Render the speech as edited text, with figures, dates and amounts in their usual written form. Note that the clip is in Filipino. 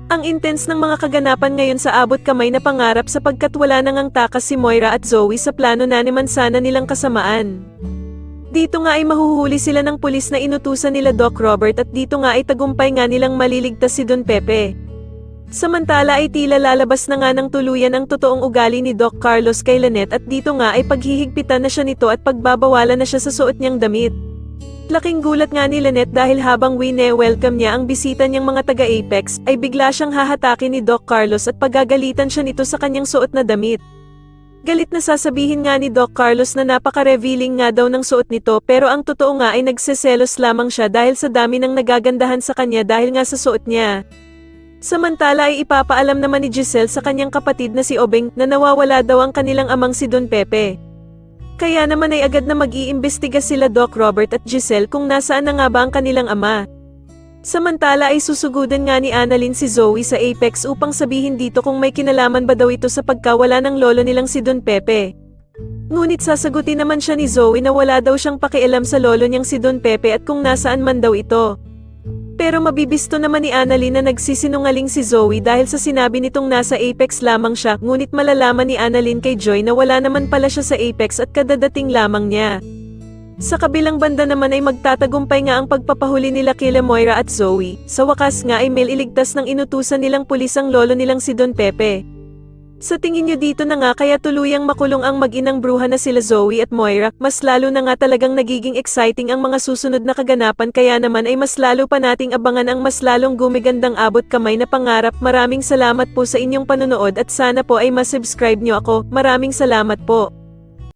Ang intense ng mga kaganapan ngayon sa abot kamay na pangarap sapagkat wala nang ang takas si Moira at Zoe sa plano na ni Mansana nilang kasamaan. Dito nga ay mahuhuli sila ng pulis na inutusan nila Doc Robert at dito nga ay tagumpay nga nilang maliligtas si Don Pepe. Samantala ay tila lalabas na nga ng tuluyan ang totoong ugali ni Doc Carlos kay Lynette at dito nga ay paghihigpitan na siya nito at pagbabawalan na siya sa suot niyang damit. Laking gulat nga ni Lynette dahil habang wine-welcome niya ang bisita niyang mga taga-Apex, ay bigla siyang hahatakin ni Doc Carlos at pagagalitan siya nito sa kanyang suot na damit. Galit na sasabihin nga ni Doc Carlos na napaka-revealing nga daw ng suot nito pero ang totoo nga ay nagseselos lamang siya dahil sa dami ng nagagandahan sa kanya dahil nga sa suot niya. Samantala ay ipapaalam naman ni Giselle sa kanyang kapatid na si Obeng na nawawala daw ang kanilang amang si Don Pepe. Kaya naman ay agad na mag-iimbestiga sila Doc Robert at Giselle kung nasaan na nga ba ang kanilang ama. Samantala ay susugudan nga ni Annalyn si Zoe sa Apex upang sabihin dito kung may kinalaman ba daw ito sa pagkawala ng lolo nilang si Don Pepe. Ngunit sasagutin naman siya ni Zoe na wala daw siyang pakialam sa lolo niyang si Don Pepe at kung nasaan man daw ito. Pero mabibisto naman ni Annalyn na nagsisinungaling si Zoe dahil sa sinabi nitong nasa Apex lamang siya, ngunit malalaman ni Annalyn kay Joy na wala naman pala siya sa Apex at kadadating lamang niya. Sa kabilang banda naman ay magtatagumpay nga ang pagpapahuli nila kila Moira at Zoe. Sa wakas nga ay iligtas ng inutusan nilang pulis ang lolo nilang si Don Pepe. Sa tingin niyo dito na nga kaya tuluyang makulong ang mag-inang bruha na sila Zoe at Moira, mas lalo na nga talagang nagiging exciting ang mga susunod na kaganapan kaya naman ay mas lalo pa nating abangan ang mas lalong gumigandang abot kamay na pangarap. Maraming salamat po sa inyong panonood at sana po ay masubscribe niyo ako. Maraming salamat po.